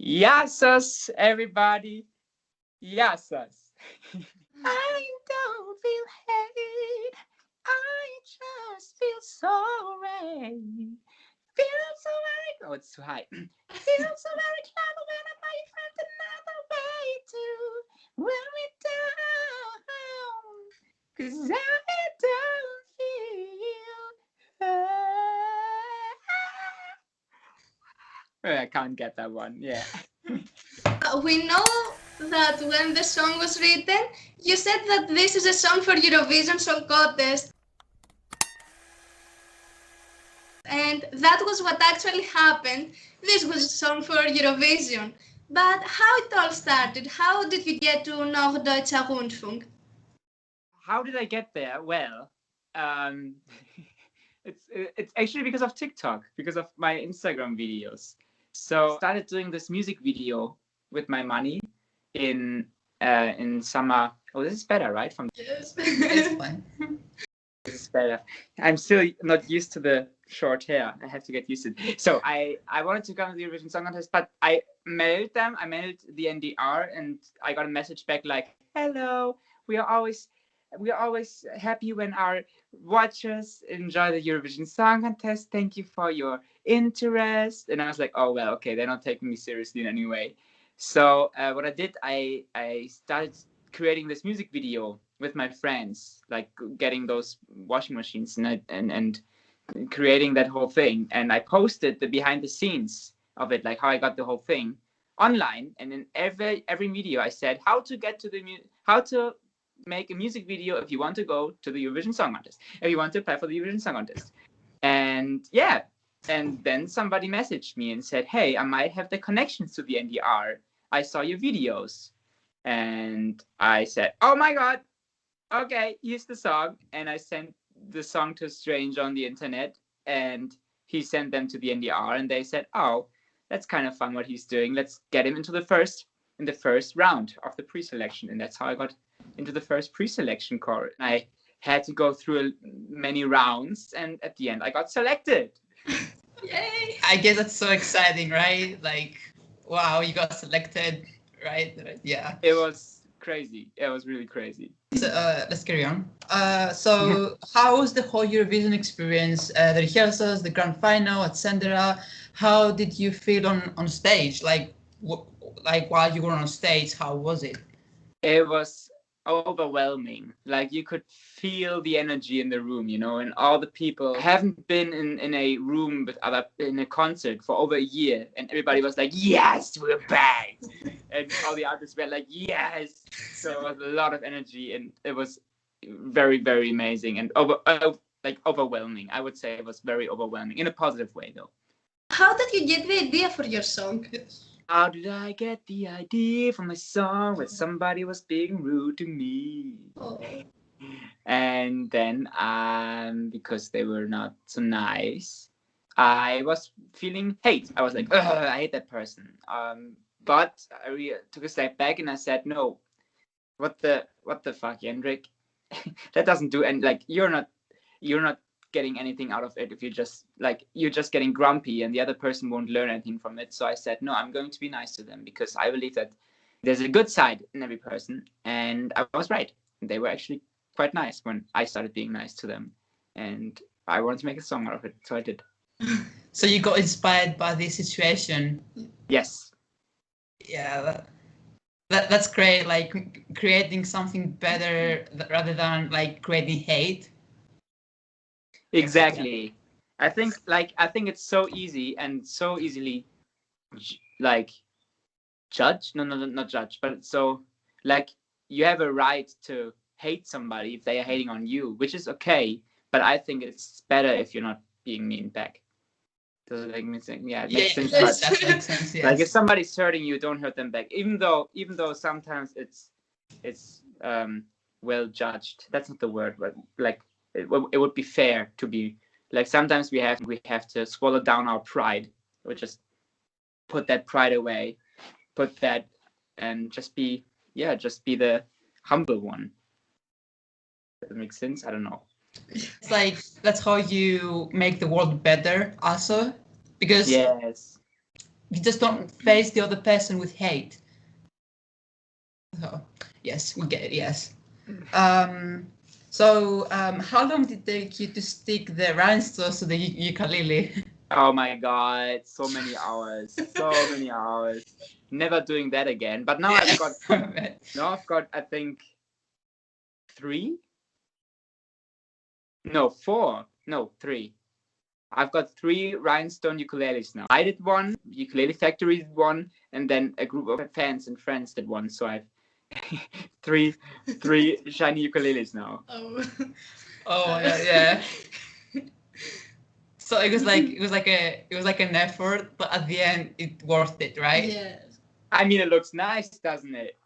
Yassas, everybody. Yassas. I don't feel hate. I just feel sorry. Feel so very... Oh, it's too high. Feel so very clever when I buy you friend another way to wear me down. 'Cause I don't feel hurt. I can't get that one, yeah. We know that when the song was written, you said that this is a song for Eurovision Song Contest. And that was what actually happened. This was a song for Eurovision. But how it all started? How did you get to Norddeutscher Rundfunk? How did I get there? Well, it's actually because of TikTok, because of my Instagram videos. So I started doing this music video with my money in summer. Oh, this is better, right? Yes. It's fine. This is better. I'm still not used to the short hair. I have to get used to it. So I wanted to come to the Eurovision Song Contest, but I mailed them. I mailed the NDR, and I got a message back like, "Hello, we are always happy when our watchers enjoy the Eurovision Song Contest. Thank you for your interest." And I was like, "Oh well, okay, they're not taking me seriously in any way." So what I did, I started creating this music video with my friends, like getting those washing machines and creating that whole thing. And I posted the behind the scenes of it, like how I got the whole thing online. And in every video, I said how to get to how to make a music video if you want to go to the Eurovision Song Contest, if you want to apply for the Eurovision Song Contest. And yeah, and then somebody messaged me and said, "Hey, I might have the connections to the NDR. I saw your videos." And I said, "Oh my God, okay, here's the song." And I sent the song to a stranger on the internet, and he sent them to the NDR, and they said, "Oh, that's kind of fun what he's doing. Let's get him into the first round of the pre-selection." And that's how I got into the first pre-selection chorus. I had to go through many rounds, and at the end I got selected. Yay! I guess that's so exciting, right? Like, wow, you got selected, right? Yeah. It was crazy. It was really crazy. So, let's carry on. So how was the whole Eurovision experience? The rehearsals, the grand final, etc. How did you feel on stage? Like while you were on stage, how was it? It was overwhelming. Like you could feel the energy in the room, you know, and all the people haven't been in a room with in a concert for over a year, and everybody was like, "Yes, we're back," and all the artists were like, "Yes." So it was a lot of energy, and it was very, very amazing and overwhelming. I would say it was very overwhelming in a positive way, though. How did you get the idea for your song? How did I get the idea for my song when somebody was being rude to me? Oh. And then, because they were not so nice, I was feeling hate. I was like, "Ugh, I hate that person." But I took a step back and I said, "No, what the fuck, Jendrik? That doesn't do." And like, you're not getting anything out of it if you're just getting grumpy, and the other person won't learn anything from it. So I said, "No, I'm going to be nice to them because I believe that there's a good side in every person." And I was right. They were actually quite nice when I started being nice to them, and I wanted to make a song out of it, so I did. So you got inspired by this situation? Yes. Yeah, that's great. Like creating something better rather than like creating hate. Exactly. I think it's so easy and so easily like judge. No, not judge, but so like you have a right to hate somebody if they are hating on you, which is okay. But I think it's better if you're not being mean back. Does it make me think? Yeah, it makes sense. Yes, that makes sense. Yes. Like if somebody's hurting you, don't hurt them back. Even though sometimes it's well judged. That's not the word, but like it would be fair to be like sometimes we have to swallow down our pride, or just put that pride away, put that and just be the humble one. Does that make sense? I don't know. It's like that's how you make the world better also, because Yes. you just don't face the other person with hate. So, yes, we get it, yes. So how long did it take you to stick the rhinestones to the ukulele? Oh my God, so many hours, so many hours. Never doing that again. But now I've got, I think, 3? No, 4. No, 3. I've got 3 rhinestone ukuleles now. I did one, Ukulele Factory did one, and then a group of fans and friends did one. So I've 3 shiny ukuleles now. Oh yeah. So it was like an effort, but at the end it worth it, right? Yes. I mean, it looks nice, doesn't it?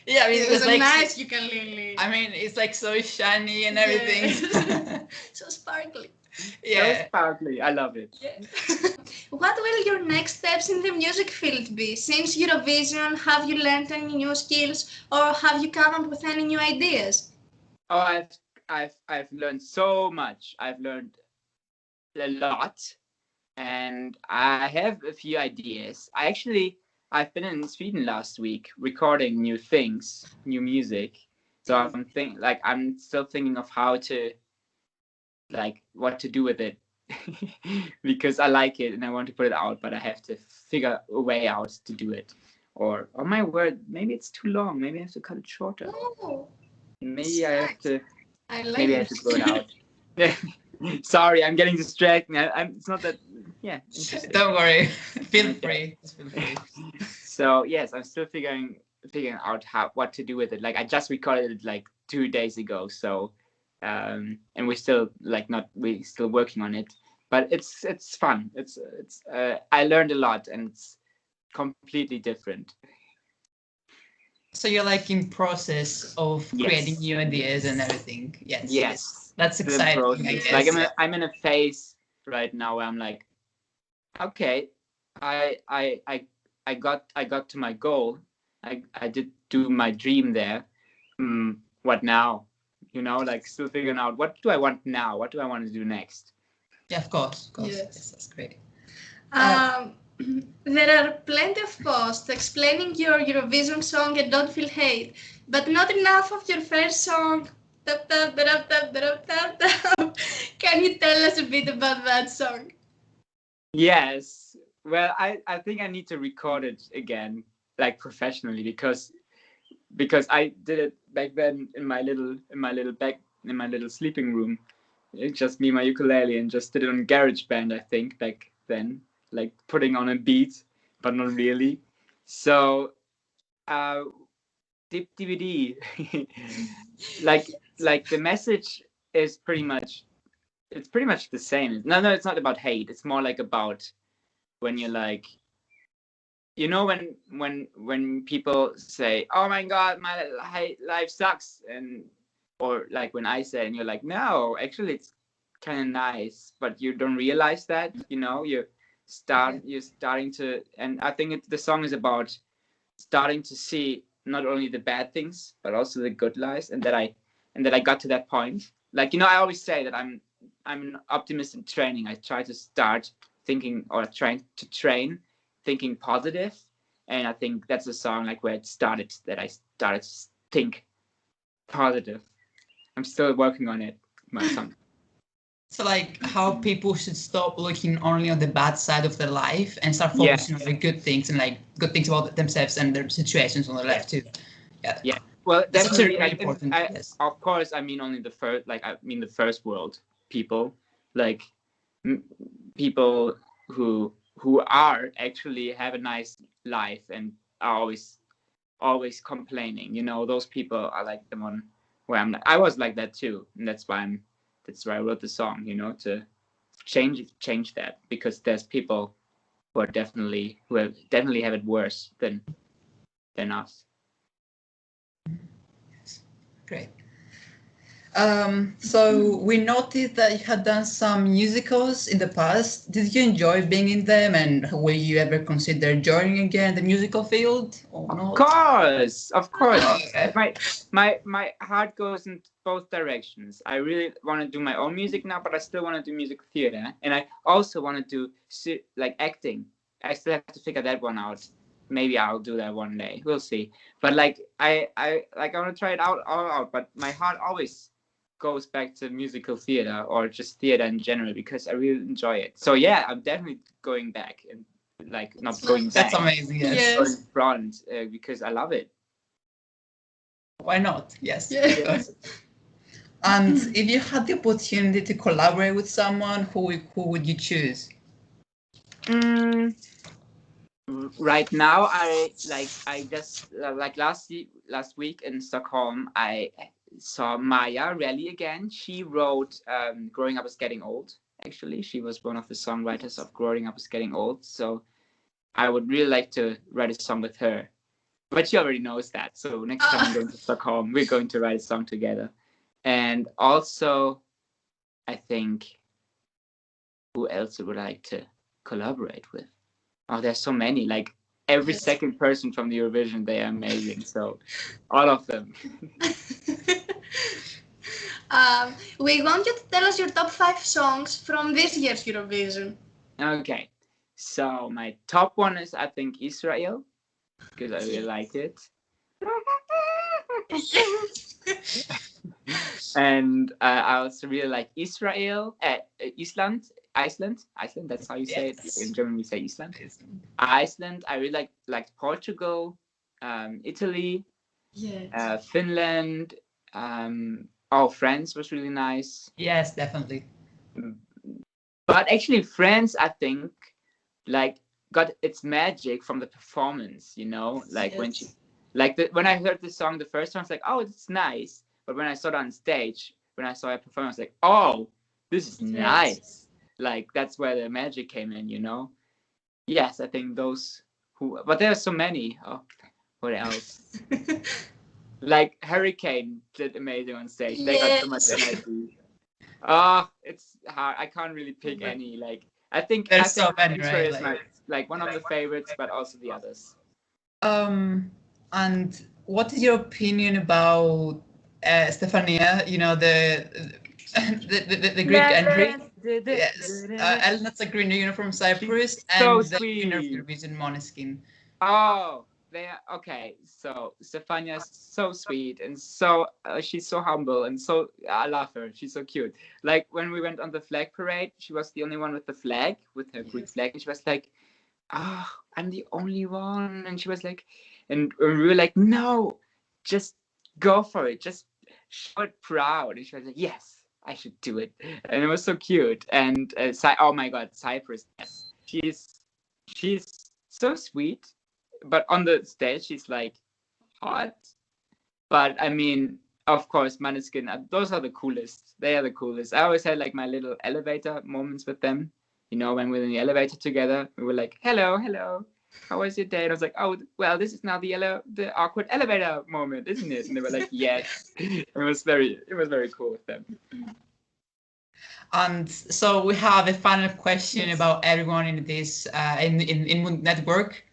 Yeah, I mean, It was a like, nice ukulele. I mean, it's like so shiny and everything. So sparkly. Yeah. So sparkly. I love it. Yeah. What will your next steps in the music field be? Since Eurovision, have you learned any new skills, or have you come up with any new ideas? Oh, I've learned so much. I've learned a lot, and I have a few ideas. I've been in Sweden last week recording new things, new music. So I'm still thinking of how to, like, what to do with it. Because I like it and I want to put it out, but I have to figure a way out to do it. Or, oh my word, maybe it's too long. Maybe I have to cut it shorter. Oh, Maybe I have to. I like Maybe I have to grow it out. Sorry, I'm getting distracted. It's not that. Yeah. Don't worry. Feel free. Just feel free. So yes, I'm still figuring out what to do with it. Like, I just recorded it like 2 days ago. So, and we're still working on it. But it's fun. I learned a lot, and it's completely different. So you're like in process of creating new ideas and everything. Yes. That's exciting. I guess. Like I'm in a phase right now where I'm like, okay, I got to my goal. I did do my dream there. What now? You know, like, still figuring out, what do I want now? What do I want to do next? Yeah, of course. Yes, that's great. There are plenty of posts explaining your Eurovision song and Don't Feel Hate, but not enough of your first song. Tap, tap, tap, tap, tap, tap, tap. Can you tell us a bit about that song? Yes. Well, I think I need to record it again, like, professionally, because I did it back then in my little sleeping room. It's just me, my ukulele, and just did it on GarageBand, I think, back then, like putting on a beat, but not really. So, Dibdibidi, like the message is pretty much the same. No, it's not about hate. It's more like about when you're like, you know, when people say, "Oh my God, my life sucks," or like when I say, and you're like, "No, actually, it's kind of nice," but you don't realize that. You know, you're starting to, and I think the song is about starting to see not only the bad things but also the good lies, and that I got to that point. Like, you know, I always say that I'm an optimist in training. I try to start thinking, or trying to train thinking positive, and I think that's a song like where it started, that I started to think positive. I'm still working on it, my song. So, like, how people should stop looking only on the bad side of their life and start focusing on the good things, and like good things about themselves and their situations on their life too. Yeah. Well, that's definitely really important. Yes. Of course, I mean only the first. Like, I mean the first world people, like people who are actually have a nice life and are always complaining. You know, those people are like the one where I was like that too, and that's why I wrote the song. You know, to change that, because there's people who definitely have it worse than us. Great. So we noticed that you had done some musicals in the past. Did you enjoy being in them, and will you ever consider joining again the musical field or not? Of course. Okay. My heart goes in both directions. I really want to do my own music now, but I still want to do musical theater, and I also want to do like acting. I still have to figure that one out. Maybe I'll do that one day. We'll see. But like I want to try it all out. But my heart always goes back to musical theater or just theater in general because I really enjoy it. So yeah, I'm definitely going back and like not going back. That's amazing. Yes. Yes. Going front because I love it. Why not? Yes. Yeah. And if you had the opportunity to collaborate with someone, who would you choose? Right now, I just like last week in Stockholm, I saw Maya Relly again. She wrote "Growing Up Is Getting Old." Actually, she was one of the songwriters of "Growing Up Is Getting Old." So I would really like to write a song with her. But she already knows that. So next time I'm going to Stockholm, we're going to write a song together. And also, I think, who else would I like to collaborate with? Oh, there's so many. Like every second person from the Eurovision, they are amazing. So all of them. We want you to tell us your top 5 songs from this year's Eurovision. Okay. So my top one is, I think, Israel, because I really like it. And I also really like Israel, Iceland, that's how you say it. In German we say Iceland. Iceland, I really liked Portugal, Italy, Finland, France was really nice. Yes, definitely. But actually France, I think, like got its magic from the performance, you know, like when she, when I heard the song the first time, I was like, oh, it's nice. But when I saw it on stage, when I saw her perform, I was like, oh, this is nice. Like, that's where the magic came in, you know? Yes, I think those but there are so many. Oh, what else? Like, Hurricane did amazing on stage. They got so much energy. Oh, it's hard. I can't really pick any. Like, I think there's so many, Israel right? is like one of the favorites, but also the others. And what is your opinion about Stefania, you know, the Greek entry? Yes, Elna's a green union from Cyprus, and the winner of Eurovision, Måneskin. Oh, they are okay. So Stefania's so sweet and so she's so humble and so I love her. She's so cute. Like when we went on the flag parade, she was the only one with the flag, with her Greek flag, and she was like, "Oh, I'm the only one," and she was like, and we were like, "No, just go for it. Just show it proud." And she was like, "Yes, I should do it." And it was so cute. And oh my God, Cyprus, yes, she's so sweet, but on the stage she's like hot. But I mean, of course, Måneskin, those are the coolest. They are the coolest. I always had like my little elevator moments with them. You know, when we were in the elevator together, we were like, hello, how was your day? And I was like, oh, well, this is now the awkward elevator moment, isn't it? And they were like, yes. It was very cool with them. And so we have a final question about everyone in this in Mood Network.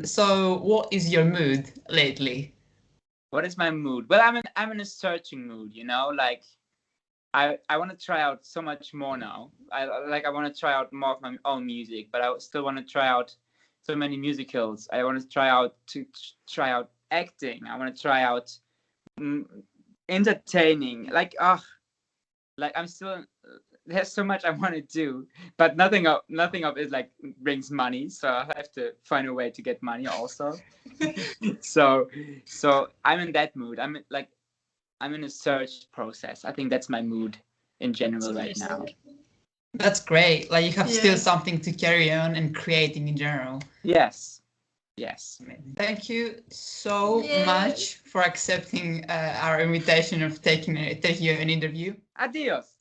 So what is your mood lately? What is my mood? Well, I'm in a searching mood, you know, like I want to try out so much more now. I want to try out more of my own music, but I still want to try out so many musicals. I want to try out acting. I want to try out entertaining. Like I'm still, there's so much I want to do, but nothing of it like brings money. So I have to find a way to get money also. so I'm in that mood. I'm in a search process. I think that's my mood in general right now. That's great. Like you have still something to carry on and creating in general. Yes. Thank you so much for accepting our invitation of taking an interview. Adios.